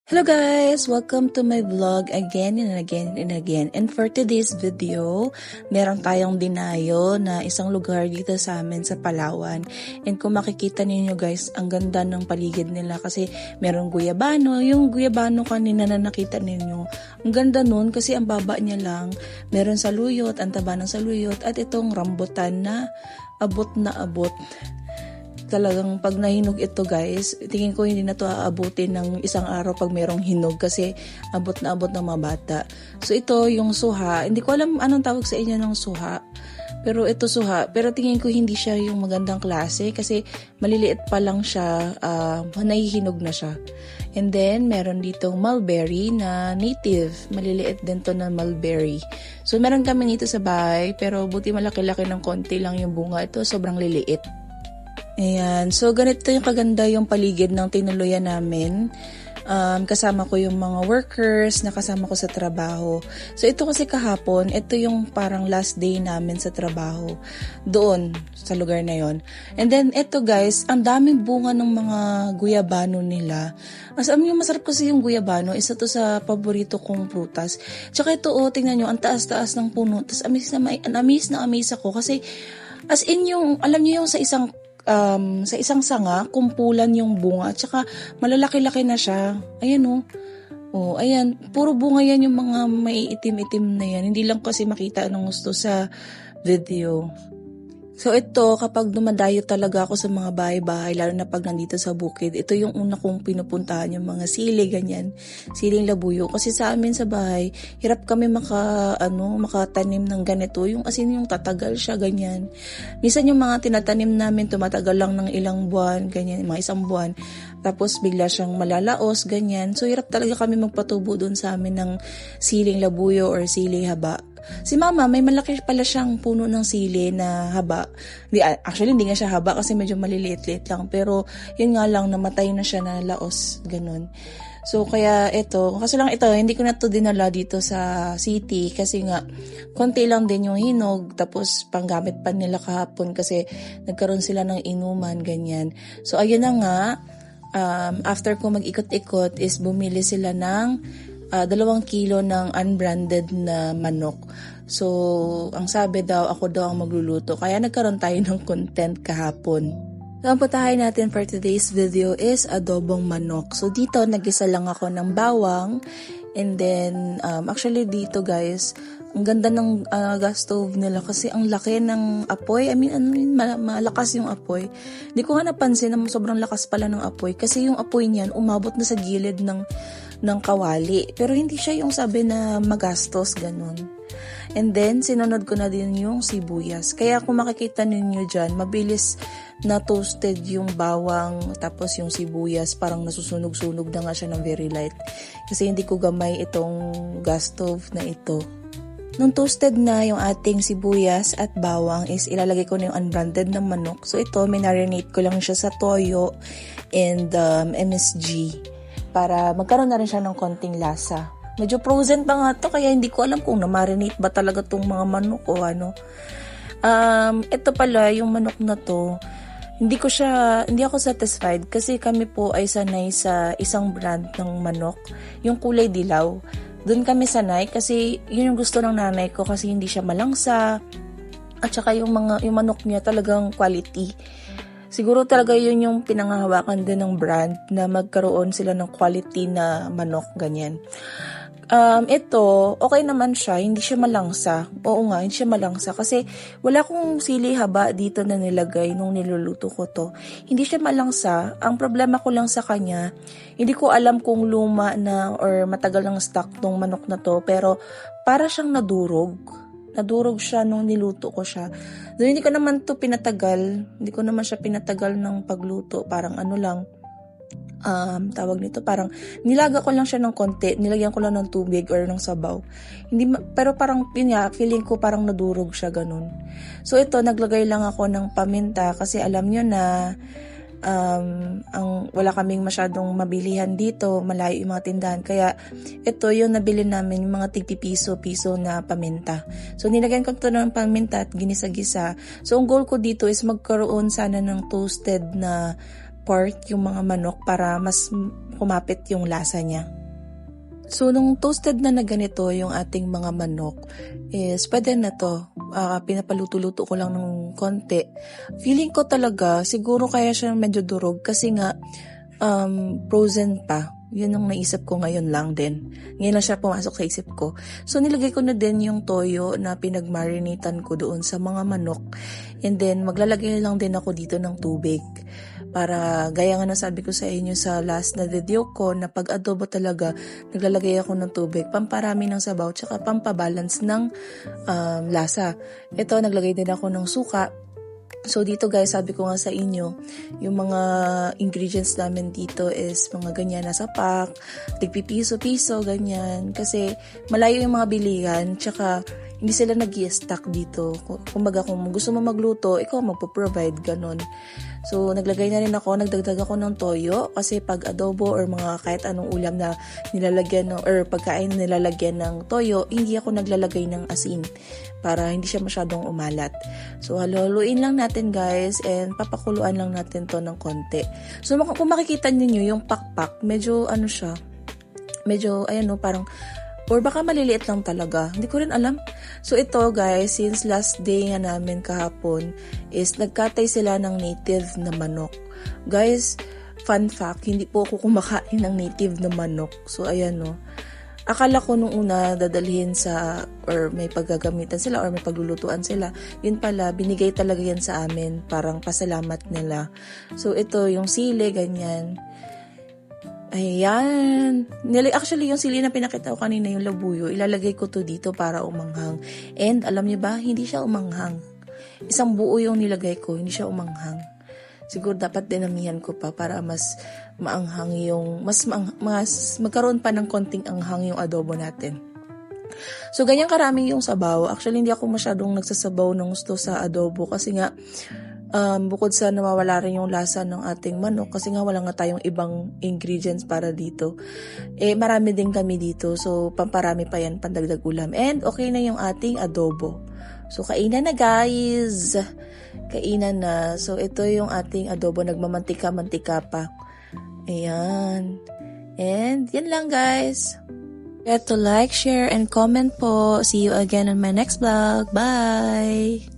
Hello guys! Welcome to my vlog again and again and again. And for today's video, meron tayong dinayo na isang lugar dito sa amin sa Palawan. And kung makikita ninyo guys, ang ganda ng paligid nila kasi meron guyabano. Yung guyabano kanina na nakita ninyo, ang ganda nun kasi ang baba niya lang. Meron saluyot, ang taba ng saluyot at itong rambutan na abot na abot. Talagang pag nahinog ito guys, tingin ko hindi na to aabutin ng isang araw pag merong hinog kasi abot na abot ng mga bata. So ito yung suha, hindi ko alam anong tawag sa inyo ng suha. Pero ito suha, pero tingin ko hindi siya yung magandang klase kasi maliliit pa lang siya, nahihinog na siya. And then meron ditong mulberry na native, maliliit din to na mulberry. So meron kami nito sa bahay pero buti malaki-laki ng konti lang yung bunga, ito sobrang liliit. Ayan. So, ganito yung kaganda yung paligid ng tinuluyan namin. Kasama ko yung mga workers na kasama ko sa trabaho. So, ito kasi kahapon, ito yung parang last day namin sa trabaho. Doon, sa lugar na yon. And then, ito guys, ang daming bunga ng mga guyabano nila. As yung masarap kasi yung guyabano, isa to sa paborito kong prutas. Tsaka ito, tingnan nyo, ang taas-taas ng puno. Tapos, amaze na amaze ako kasi, as in yung, alam nyo yung sa isang sanga, kumpulan yung bunga, at saka malalaki-laki na siya. Ayan ayan, puro bunga yan yung mga may itim-itim na yan. Hindi lang kasi makita ng gusto sa video. So ito, kapag dumadayo talaga ako sa mga bahay-bahay, lalo na pag nandito sa bukid, ito yung una kong pinupuntahan, yung mga sili, ganyan, siling labuyo. Kasi sa amin sa bahay, hirap kami makatanim ng ganito, yung asin yung tatagal siya, ganyan. Minsan yung mga tinatanim namin, tumatagal lang ng ilang buwan, ganyan, mga isang buwan. Tapos bigla siyang malalaos, ganyan. So hirap talaga kami magpatubo doon sa amin ng siling labuyo or siling haba. Si mama, may malaki pala siyang puno ng sili na haba. Actually, hindi nga siya haba kasi medyo maliliit-liit lang. Pero, yun nga lang, namatay na siya na laos. Ganun. So, kaya ito, kasi lang ito, hindi ko na to dinala dito sa city kasi nga, konti lang din yung hinog. Tapos, panggamit pa nila kahapon kasi nagkaroon sila ng inuman, ganyan. So, ayun na nga, after ko mag-ikot-ikot is bumili sila ng 2 kilo ng unbranded na manok. So, ang sabi daw, ako daw ang magluluto. Kaya nagkaroon tayo ng content kahapon. So, ang putahay natin for today's video is adobong manok. So, dito, nagisa lang ako ng bawang. And then, actually dito guys, ang ganda ng gas stove nila kasi ang laki ng apoy. Malakas yung apoy. Hindi ko nga napansin na sobrang lakas pala ng apoy. Kasi yung apoy niyan, umabot na sa gilid ng kawali. Pero hindi siya yung sabi na magastos, ganun. And then, sinunod ko na din yung sibuyas. Kaya kung makikita ninyo dyan, mabilis na toasted yung bawang, tapos yung sibuyas, parang nasusunog-sunog na nga siya ng very light. Kasi hindi ko gamay itong gas stove na ito. Nung toasted na yung ating sibuyas at bawang is ilalagay ko na yung unbranded na manok. So ito, marinate ko lang siya sa toyo and MSG. Para magkaroon na rin siya ng konting lasa. Medyo frozen pa nga to kaya hindi ko alam kung na-marinate ba talaga tong mga manok o ano. Ito pala yung manok na to, hindi ako satisfied kasi kami po ay sanay sa isang brand ng manok, yung kulay dilaw. Doon kami sanay kasi yun yung gusto ng nanay ko kasi hindi siya malangsa at saka yung manok niya talagang quality. Siguro talaga yun yung pinanghahawakan din ng brand na magkaroon sila ng quality na manok, ganyan. Ito, okay naman siya, hindi siya malangsa. Oo nga, hindi siya malangsa kasi wala akong sili haba dito na nilagay nung niluluto ko to. Hindi siya malangsa. Ang problema ko lang sa kanya, hindi ko alam kung luma na or matagal ng stock tong manok na to, pero para siyang nadurog. Nadurog siya nung niluto ko siya. So, hindi ko naman to pinatagal. Hindi ko naman siya pinatagal ng pagluto. Parang ano lang, tawag nito, parang nilaga ko lang siya ng konti. Nilagyan ko lang ng tubig or ng sabaw. Pero parang, feeling ko parang nadurog siya, ganun. So, ito, naglagay lang ako ng paminta kasi alam nyo na wala kaming masyadong mabilihan dito, malayo yung mga tindahan, kaya ito yung nabili namin, yung mga tigti-piso na paminta. So nilagyan ko ito ng paminta at ginisa-gisa. So ang goal ko dito is magkaroon sana ng toasted na part yung mga manok para mas kumapit yung lasa niya. So, nung toasted na ganito yung ating mga manok, is pwede na to. Pinapaluto-luto ko lang ng konti. Feeling ko talaga, siguro kaya siya medyo durog kasi nga frozen pa. Yun ang naisip ko ngayon lang din. Ngayon lang siya pumasok sa isip ko. So, nilagay ko na din yung toyo na pinagmarinitan ko doon sa mga manok. And then, maglalagay lang din ako dito ng tubig. Para, gaya nga na sabi ko sa inyo sa last na video ko, na pag adobo talaga, naglalagay ako ng tubig. Pamparami ng sabaw, tsaka pampabalance ng lasa. Ito, naglagay din ako ng suka. So dito guys, sabi ko nga sa inyo, yung mga ingredients namin dito is mga ganyan nasa pack, tigpipiso-piso, ganyan. Kasi malayo yung mga bilihan, tsaka hindi sila nag-i-stack dito. Kumbaga kung gusto mo magluto, ikaw magpo-provide, ganon. So naglagay na rin ako, nagdagdag ako ng toyo kasi pag adobo or mga kahit anong ulam na nilalagyan or pagkain na nilalagyan ng toyo, hindi ako naglalagay ng asin para hindi siya masyadong umalat. So haluin lang natin guys and papakuluan lang natin to ng konti. So kung makikita niyo yung pakpak, medyo siya, medyo parang or baka maliliit lang talaga. Hindi ko rin alam. So ito guys, since last day nga namin kahapon is nagkatay sila ng native na manok. Guys, fun fact, hindi po ako kumakain ng native na manok. So ayan no. Akala ko nung una dadalhin sa or may paggagamitan sila or may paglulutuan sila. Yun pala, binigay talaga yan sa amin. Parang pasalamat nila. So ito yung sili, ganyan. Ayan. Actually, yung sili na pinakita ko kanina, yung labuyo, ilalagay ko to dito para umanghang. And alam niyo ba, hindi siya umanghang. Isang buo yung nilagay ko, hindi siya umanghang. Siguro dapat dinamihan ko pa para mas maanghang yung, mas magkaroon pa ng konting anghang yung adobo natin. So, ganyan karami yung sabaw. Actually, hindi ako masyadong nagsasabaw ng gusto sa adobo kasi nga, bukod sa nawawala rin yung lasa ng ating manok kasi nga wala nga tayong ibang ingredients para dito. Marami din kami dito. So, pamparami pa yan, pandagdag ulam. And okay na yung ating adobo. So, kainan na guys. Kainan na. So, ito yung ating adobo. Nagmamantika-mantika pa. Ayan. And, yan lang guys. Get to like, share, and comment po. See you again on my next vlog. Bye!